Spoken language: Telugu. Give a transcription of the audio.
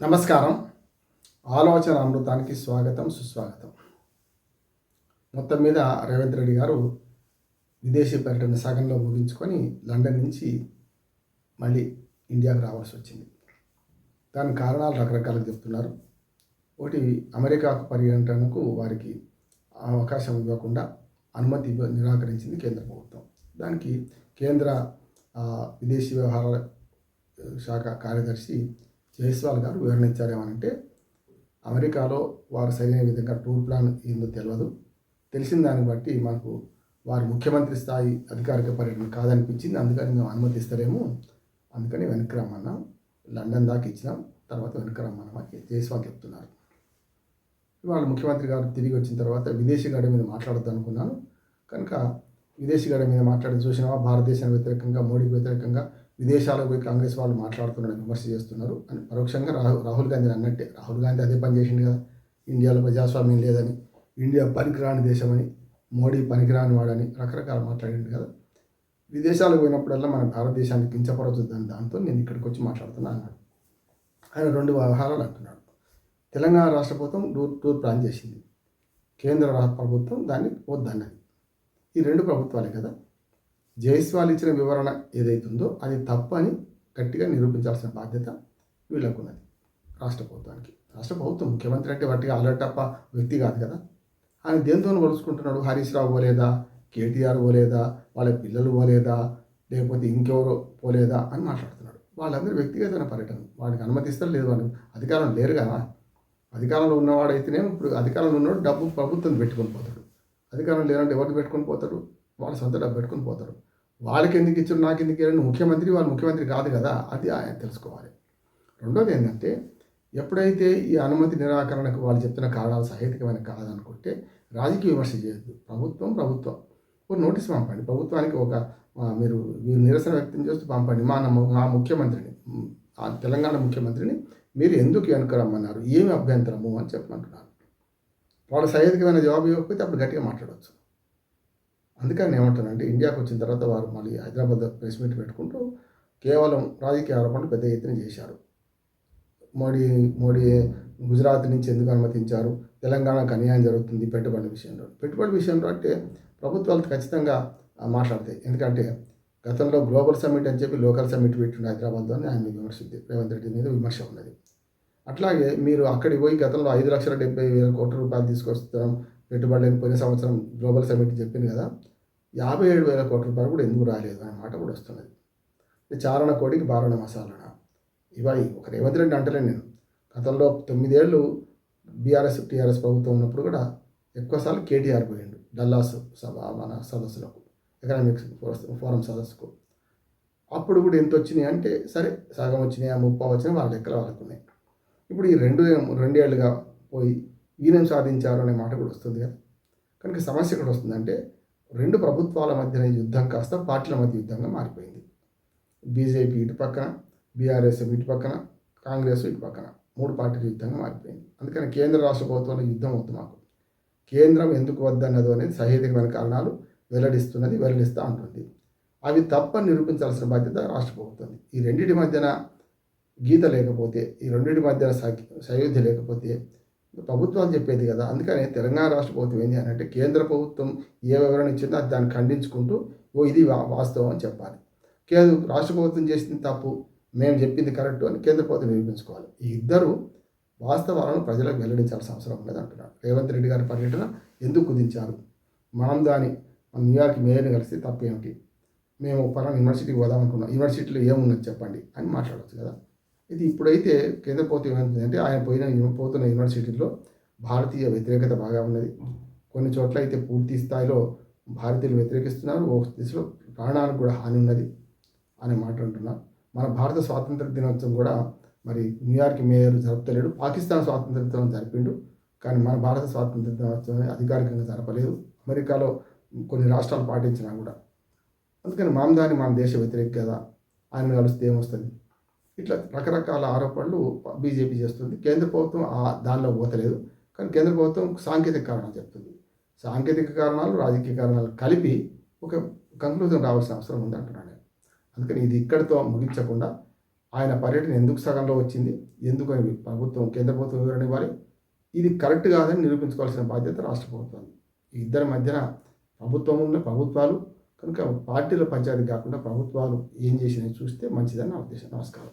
నమస్కారం. ఆలోచన అమృతానికి స్వాగతం, సుస్వాగతం. మొత్తం మీద రేవంత్ రెడ్డి గారు విదేశీ పర్యటన సగంలో ముగించుకొని లండన్ నుంచి మళ్ళీ ఇండియాకు రావాల్సి వచ్చింది. దానికి కారణాలు రకరకాలుగా చెప్తున్నారు. ఒకటి, అమెరికాకు పర్యటనకు వారికి అవకాశం ఇవ్వకుండా అనుమతి నిరాకరించింది కేంద్ర ప్రభుత్వం. దానికి కేంద్ర విదేశీ వ్యవహారాల శాఖ కార్యదర్శి జైస్వాల్ గారు వివరణ ఇచ్చారేమనంటే, అమెరికాలో వారు సరైన విధంగా టూర్ ప్లాన్ ఏందో తెలియదు, తెలిసిన దాన్ని బట్టి మనకు వారి ముఖ్యమంత్రి స్థాయి అధికారిక పర్యటన కాదనిపించింది, అందుకని మేము అనుమతిస్తారేమో, అందుకని వెనక్కి రమ్మన్నాం, లండన్ దాకా ఇచ్చినాం, తర్వాత వెనక్కి రమ్మన్నామని జైస్వాల్ చెప్తున్నారు. ఇవాళ ముఖ్యమంత్రి గారు తిరిగి వచ్చిన తర్వాత విదేశీ గడ్డ మీద మాట్లాడద్దు అనుకున్నాను, కనుక విదేశీ గడ్డ మీద మాట్లాడి చూసినావా, భారతదేశానికి వ్యతిరేకంగా, మోడీకి వ్యతిరేకంగా విదేశాలకు పోయి కాంగ్రెస్ వాళ్ళు మాట్లాడుతున్నారని విమర్శ చేస్తున్నారు అని పరోక్షంగా రాహుల్ గాంధీ అన్నట్టే. రాహుల్ గాంధీ అదే పని చేసింది కదా, ఇండియాలో ప్రజాస్వామ్యం లేదని, ఇండియా పనికిరాని దేశమని, మోడీ పనికిరాని వాడని రకరకాల మాట్లాడింది కదా. విదేశాలకు పోయినప్పుడల్లా మన భారతదేశాన్ని కించపరచొద్దని దాంతో నేను ఇక్కడికి వచ్చి మాట్లాడుతున్నా అన్నాడు. ఆయన రెండు వ్యవహారాలు అంటున్నాడు. తెలంగాణ రాష్ట్ర ప్రభుత్వం టూర్ ప్లాన్ చేసింది, కేంద్ర రాష్ట్ర ప్రభుత్వం దాన్ని వద్దన్నది. ఈ రెండు ప్రభుత్వాలే కదా. జైస్వాల్ ఇచ్చిన వివరణ ఏదైతుందో అది తప్పు అని గట్టిగా నిరూపించాల్సిన బాధ్యత వీళ్ళకున్నది, రాష్ట్ర ప్రభుత్వానికి. రాష్ట్ర ప్రభుత్వం ముఖ్యమంత్రి అంటే వాటిగా అలర్టప్ప వ్యక్తి కాదు కదా. ఆయన దేంతో కొలుసుకుంటున్నాడు? హరీష్ రావు పోలేదా, కేటీఆర్ పోలేదా, వాళ్ళ పిల్లలు పోలేదా, లేకపోతే ఇంకెవరో పోలేదా అని మాట్లాడుతున్నాడు. వాళ్ళందరూ వ్యక్తిగతమైన పర్యటన, వాడికి అనుమతిస్తారు లేదు, వాళ్ళు అధికారం లేరు కదా. అధికారంలో ఉన్నవాడైతేనే, ఇప్పుడు అధికారంలో ఉన్నవాడు డబ్బు ప్రభుత్వం పెట్టుకొని పోతాడు, అధికారం లేదంటే ఎవరిని పెట్టుకొని పోతాడు? వాళ్ళ సొంత డబ్బు పెట్టుకొని పోతారు. వాళ్ళకి ఎందుకు ఇచ్చారు, నాకు ఎందుకు ఇచ్చారు? ముఖ్యమంత్రి, వాళ్ళు ముఖ్యమంత్రి కాదు కదా, అది ఆయన తెలుసుకోవాలి. రెండోది ఏంటంటే, ఎప్పుడైతే ఈ అనుమతి నిరాకరణకు వాళ్ళు చెప్తున్న కారణాలు సహేతుకమైన కాదనుకుంటే రాజకీయ విమర్శ చేయొద్దు. ప్రభుత్వం ఒక నోటీస్ పంపండి ప్రభుత్వానికి, మీరు నిరసన వ్యక్తం చేస్తూ పంపండి, మా ముఖ్యమంత్రిని, తెలంగాణ ముఖ్యమంత్రిని మీరు ఎందుకు వెనుకరమ్మన్నారు, ఏమి అభ్యంతరము అని చెప్పమంటున్నారు. వాళ్ళు సహేతుకమైన జవాబు ఇవ్వకపోతే అప్పుడు గట్టిగా మాట్లాడవచ్చు. అందుకని ఏమంటానంటే, ఇండియాకు వచ్చిన తర్వాత వారు మళ్ళీ హైదరాబాద్ ప్రెస్ మీట్ పెట్టుకుంటూ కేవలం రాజకీయ ఆరోపణలు పెద్ద ఎత్తున చేశారు. మోడీ గుజరాత్ నుంచి ఎందుకు అనుమతించారు, తెలంగాణకు అన్యాయం జరుగుతుంది పెట్టుబడి విషయంలో అంటే ప్రభుత్వాలు ఖచ్చితంగా మాట్లాడతాయి. ఎందుకంటే గతంలో గ్లోబల్ సమ్మిట్ అని చెప్పి లోకల్ సమ్మిట్ పెట్టిండు హైదరాబాద్లో అని ఆయన విమర్శింది, రేవంత్ రెడ్డి మీద విమర్శ ఉన్నది. అట్లాగే మీరు అక్కడికి పోయి గతంలో 5,70,000 కోట్ల రూపాయలు తీసుకొస్తాం పెట్టుబడులను పోయిన సంవత్సరం గ్లోబల్ సమ్మిట్ చెప్పింది కదా, 57,000 కోట్ల రూపాయలు కూడా ఎందుకు రాలేదు అనే మాట కూడా వస్తున్నది. చారణ కోడికి బారణ మసాలన ఇవాళ ఒక రేవంత్ రెడ్డి అంటలేను నేను. గతంలో 9 ఏళ్ళు బీఆర్ఎస్ టీఆర్ఎస్ ప్రభుత్వం ఉన్నప్పుడు కూడా ఎక్కువసార్లు కేటీఆర్ పోయిండు డల్లాస్ మన సదస్సులకు, ఎకనామిక్స్ ఫోరం సదస్సుకు. అప్పుడు కూడా ఎంత వచ్చినాయి అంటే, సరే సగం వచ్చినాయి, 30 వచ్చినాయి, వాళ్ళ లెక్కలు వాళ్ళకు ఉన్నాయి. ఇప్పుడు ఈ రెండేళ్లుగా పోయి ఈయనం సాధించారు అనే మాట కూడా వస్తుంది కదా. కనుక సమస్య ఎక్కడ వస్తుందంటే, రెండు ప్రభుత్వాల మధ్యన యుద్ధం కాస్త పార్టీల మధ్య యుద్ధంగా మారిపోయింది. బీజేపీ ఇటు పక్కన, బీఆర్ఎస్ ఇటు పక్కన, కాంగ్రెస్ ఇటు పక్కన, 3 పార్టీల యుద్ధంగా మారిపోయింది. అందుకని కేంద్ర రాష్ట్ర ప్రభుత్వాల యుద్ధం అవుతుంది. మాకు కేంద్రం ఎందుకు వద్దన్నదో అనేది సహేతుకమైన కారణాలు వెల్లడిస్తూ ఉంటుంది. అవి తప్పని నిరూపించాల్సిన బాధ్యత రాష్ట్ర ప్రభుత్వం. ఈ రెండింటి మధ్యన గీత లేకపోతే, ఈ రెండింటి మధ్యన సయోధ్య లేకపోతే ప్రభుత్వాలు చెప్పేది కదా. అందుకని తెలంగాణ రాష్ట్ర ప్రభుత్వం ఏంటి అని అంటే, కేంద్ర ప్రభుత్వం ఏ వివరణ ఇచ్చిందో అది దాన్ని ఖండించుకుంటూ ఇది వాస్తవం అని చెప్పాలి. రాష్ట్ర ప్రభుత్వం చేసింది తప్పు, మేము చెప్పింది కరెక్ట్ అని కేంద్ర ప్రభుత్వం నిరూపించుకోవాలి. ఈ ఇద్దరు వాస్తవాలను ప్రజలకు వెల్లడించాల్సిన అవసరం ఉన్నది అంటున్నారు. రేవంత్ రెడ్డి గారి పర్యటన ఎందుకు కుదించారు, మన న్యూయార్క్ మేయర్ని కలిసి తప్పేమిటి, మేము పలానా యూనివర్సిటీకి పోదామనుకున్నాం, యూనివర్సిటీలో ఏమున్నది చెప్పండి అని మాట్లాడవచ్చు కదా. ఇది ఇప్పుడైతే కేంద్ర ప్రభుత్వం ఏమంటుందంటే, ఆయన పోతున్న యూనివర్సిటీలో భారతీయ వ్యతిరేకత బాగా ఉన్నది, కొన్ని చోట్ల అయితే పూర్తి స్థాయిలో భారతీయులు వ్యతిరేకిస్తున్నారు, ఓ దిశలో ప్రాణాలకు కూడా హాని ఉన్నది అనే మాట అంటున్నారు. మన భారత స్వాతంత్ర దినోత్సవం కూడా మరి న్యూయార్క్ మేయర్ జరుపుతలేడు, పాకిస్తాన్ స్వాతంత్ర దినోత్సవం జరిపిండు, కానీ మన భారత స్వాతంత్ర దినోత్సవం అధికారికంగా జరపలేదు. అమెరికాలో కొన్ని రాష్ట్రాలు పాటించినా కూడా. అందుకని మన దేశ వ్యతిరేక కదా, ఆయన కలిస్తే ఏమొస్తుంది? ఇట్లా రకరకాల ఆరోపణలు బీజేపీ చేస్తుంది. కేంద్ర ప్రభుత్వం దానిలో పోతలేదు, కానీ కేంద్ర ప్రభుత్వం సాంకేతిక కారణాలు చెప్తుంది. సాంకేతిక కారణాలు, రాజకీయ కారణాలు కలిపి ఒక కంక్లూజన్ రావాల్సిన అవసరం ఉంది అంటున్నాను. అందుకని ఇది ఇక్కడితో ముగించకుండా ఆయన పర్యటన ఎందుకు సగంలో వచ్చింది, ఎందుకు అని ప్రభుత్వం కేంద్ర ప్రభుత్వం వివరణ ఇవ్వాలి. ఇది కరెక్ట్ కాదని నిరూపించుకోవాల్సిన బాధ్యత రాష్ట్ర ప్రభుత్వం. ఈ ఇద్దరి మధ్యన ప్రభుత్వాలు కనుక పార్టీల పంచాయతీ కాకుండా ప్రభుత్వాలు ఏం చేసినాయి చూస్తే మంచిదని నా ఉద్దేశం. నమస్కారం.